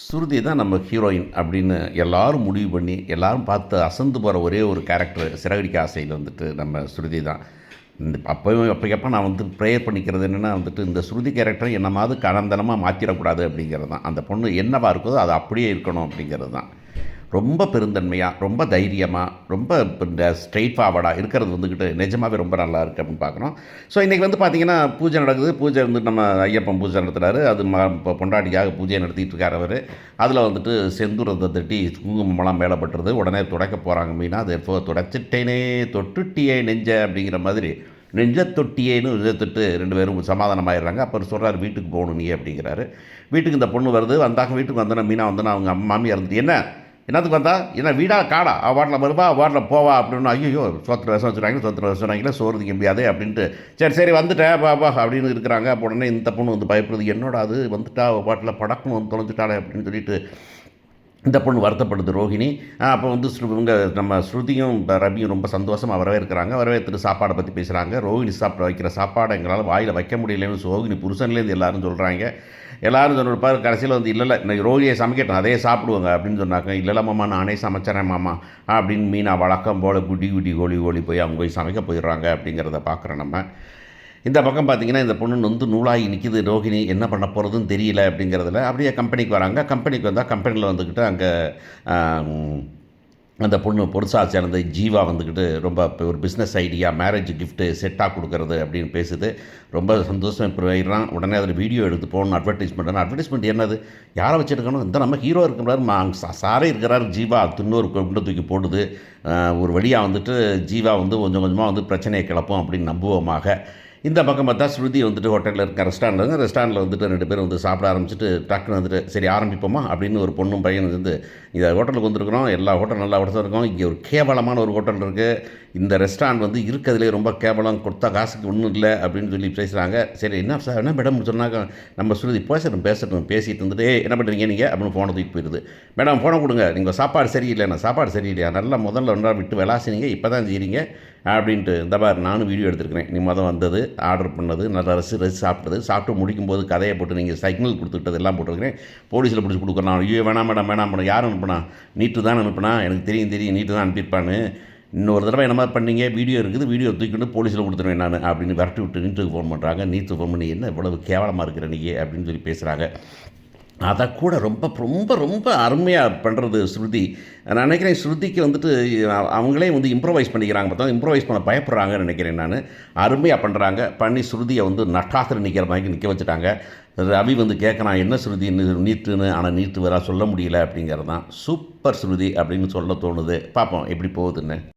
ஸ்ருதி தான் நம்ம ஹீரோயின் அப்படின்னு எல்லாரும் முடிவு பண்ணி எல்லாரும் பார்த்து அசந்து போகிற ஒரே ஒரு கேரக்டர் சிறகடிக்க ஆசையில் வந்துட்டு நம்ம ஸ்ருதி தான். அப்போக்கப்போ நான் வந்து ப்ரேயர் பண்ணிக்கிறது என்னென்னா வந்துட்டு இந்த ஸ்ருதி கேரக்டரை என்னமாவது கலந்தனமாக மாற்றிடக்கூடாது அப்படிங்கிறது தான். அந்த பொண்ணு என்னவா இருக்குதோ அது அப்படியே இருக்கணும் அப்படிங்கிறது தான். ரொம்ப பெருந்தன்மையாக, ரொம்ப தைரியமாக, ரொம்ப இந்த ஸ்ட்ரெயிட் ஃபார்வர்டாக இருக்கிறது வந்துக்கிட்டு நிஜமாகவே ரொம்ப நல்லா இருக்குது அப்படின்னு பார்க்குறோம். ஸோ இன்றைக்கி வந்து பார்த்திங்கன்னா பூஜை நடக்குது. பூஜை வந்து நம்ம ஐயப்பன் பூஜை நடத்துகிறாரு. அது இப்போ பொண்டாட்டிக்காக பூஜையை நடத்திட்டு இருக்கார் அவர். அதில் வந்துட்டு செந்தூரத்தை தட்டி குங்குமம்லாம் மேலே பட்டுறது. உடனே துடைக்க போகிறாங்க மீனா. அது எப்போ துடைச்சிட்டேனே தொட்டுட்டியே நெஞ்ச அப்படிங்கிற மாதிரி நெஞ்ச தொட்டியேன்னு தொட்டு 2 பேரும் சமாதானமாகிடுறாங்க. அப்புறம் சொல்கிறார் வீட்டுக்கு போகணும் நீ அப்படிங்கிறாரு. வீட்டுக்கு இந்த பொண்ணு வருது. வந்தாக்க வீட்டுக்கு வந்தோன்னா மீனா வந்தோன்னா அவங்க மாமியார் இருந்துட்டு என்னத்துக்கு வந்தா என்ன வீடா காடா வாட்டில் வருவா வாட்டில் போவா அப்படின்னு. ஐயோ சோத்திர விஷம் வச்சுருவாங்களே சோறு திங்க முடியாது அப்படின்ட்டு சரி வந்துட்டேன் பாப்பா அப்படின்னு இருக்கிறாங்க. அப்போ உடனே இந்த பொண்ணு வந்து பயப்படுது. என்னோட அது வந்துட்டா வாட்டில் படக்குன்னு வந்து தொலைஞ்சிட்டாளே அப்படின்னு சொல்லிட்டு இந்த பொண்ணு வருத்தப்படுது ரோஹிணி. அப்போ வந்து இவங்க நம்ம ஸ்ருதியும் ரவியும் ரொம்ப சந்தோஷமாக வரவேற்கிறாங்க. வரவேற்று சாப்பாடை பற்றி பேசுகிறாங்க. ரோஹிணி சாப்பிட வைக்கிற சாப்பாடை எங்களால் வாயில் வைக்க முடியலன்னு ரோஹிணி புருஷன்லேருந்து எல்லோரும் சொல்கிறாங்க. எல்லோரும் சொன்னப்பாரு கடைசியில் வந்து இல்லை இன்னைக்கு ரோஹிணியை சமைக்கட்டும் அதே சாப்பிடுவாங்க அப்படின்னு சொன்னாங்க. இல்லை மாமா நானே சமைச்சறேன் மாமா அப்படின்னு மீனா வழக்கம் போல் குடி கோழி போய் அவங்க போய் சமைக்க போயிடுறாங்க அப்படிங்கிறத பார்க்குறோம் நம்ம. இந்த பக்கம் பார்த்திங்கன்னா இந்த பொண்ணு வந்து நூலாகி நிற்கிது. ரோஹிணி என்ன பண்ண போகிறதுன்னு தெரியல அப்படிங்கிறதுல அப்படியே கம்பெனிக்கு வராங்க. கம்பெனிக்கு வந்தால் கம்பெனியில் வந்துக்கிட்டு அங்கே அந்த பொண்ணு பொருசாக சேர்ந்த ஜீவா வந்துக்கிட்டு ரொம்ப ஒரு பிஸ்னஸ் ஐடியா மேரேஜ் கிஃப்ட்டு செட்டாக கொடுக்குறது அப்படின்னு பேசுது. ரொம்ப சந்தோஷம் இப்போ ஆயிடுறான். உடனே அதில் வீடியோ எடுத்து போகணும் அட்வர்டைஸ்மெண்ட் என்னது யாரை வச்சுருக்கணும் இந்த நம்ம ஹீரோ இருக்கிறாரு சாரே இருக்கிறாரு ஜீவா இன்னொரு குண்டை தூக்கி போடுது. ஒரு வழியாக வந்துட்டு ஜீவா வந்து கொஞ்சம் கொஞ்சமாக வந்து பிரச்சனையை கிளப்போம் அப்படின்னு நம்புவோமாக. இந்த பக்கம் பார்த்தா ஸ்ருதி வந்துட்டு ஹோட்டலில் இருக்க ரெஸ்டாரண்ட்டில் வந்துட்டு 2 பேரும் வந்து சாப்பிட ஆரம்பிச்சுட்டு டக்குன்னு வந்துட்டு சரி ஆரம்பிப்போமா அப்படின்னு ஒரு பொண்ணும் பையன் வந்து இந்த ஹோட்டலுக்கு வந்துருக்குறோம். எல்லா ஹோட்டலும் நல்லா ஹோட்டல் இருக்கோம். இங்கே ஒரு கேவலமான ஒரு ஹோட்டல் இருக்குது. இந்த ரெஸ்டாரண்ட் வந்து இருக்கிறதுலே ரொம்ப கேவலம். கொடுத்தா காசுக்கு ஒன்றும் இல்லை அப்படின்னு சொல்லி பேசுகிறாங்க. சரி என்ன சார் என்ன மேடம் சொன்னாங்க. நம்ம ஸ்ருதி பேசட்டும் பேசிட்டு வந்துட்டு என்ன பண்ணுறீங்க நீங்கள் அப்படின்னு ஃபோனை தூக்கி போயிடுது. மேடம் ஃபோனை கொடுங்க நீங்கள் சாப்பாடு சரியில்லையா நல்லா முதல்ல 2 நாள் விட்டு விளாசினீங்க இப்போ தான் செய்கிறீங்க அப்படின்ட்டு. இந்த மாதிரி நானும் வீடியோ எடுத்துருக்கிறேன். நீ வந்தது ஆர்டர் பண்ணது நல்லா ரசி சாப்பிட்டு முடிக்கும்போது கதையை போட்டு நீங்கள் சிக்னல் கொடுத்துக்கிட்டது எல்லாம் போட்டிருக்கிறேன். போலீஸில் பிடிச்சி கொடுக்குறேன். ஐயோ வேணாம் மேடம் யாரும் அனுப்புனா நீட்டு தான் அனுப்புனா எனக்கு தெரியும் நீட்டு தான் அனுப்பியிருப்பான்னு. இன்னொரு தடவை என்ன மாதிரி பண்ணீங்க வீடியோ இருக்குது வீடியோ தூக்கிட்டு போலீஸில் கொடுத்துருவேன் நான் அப்படின்னு விரட்டி விட்டு நீட்டுக்கு ஃபோன் பண்ணுறாங்க. நீட்டு ஃபோன் பண்ணி என்ன இவ்வளவு கேவலமாக இருக்கிற நீ அப்படின்னு சொல்லி பேசுகிறாங்க. அதை கூட ரொம்ப ரொம்ப ரொம்ப அருமையாக பண்ணுறது ஸ்ருதி. நான் நினைக்கிறேன் ஸ்ருதிக்கு வந்துட்டு அவங்களே வந்து இம்ப்ரவைஸ் பண்ணிக்கிறாங்க. பார்த்தா இம்ப்ரவைஸ் பண்ண பயப்படுறாங்கன்னு நினைக்கிறேன் நான். அருமையாக பண்ணுறாங்க. பண்ணி ஸ்ருதியை வந்து நட்டாத்தில் நிற்கிற மாதிரி நிற்க வச்சுட்டாங்க. ரவி வந்து கேட்குறான் என்ன ஸ்ருதி நீட்டுன்னு. ஆனால் நீட்டு வரா சொல்ல முடியல அப்படிங்கிறது தான். சூப்பர் ஸ்ருதி அப்படின்னு சொல்ல தோணுது. பார்ப்போம் எப்படி போகுதுன்னு.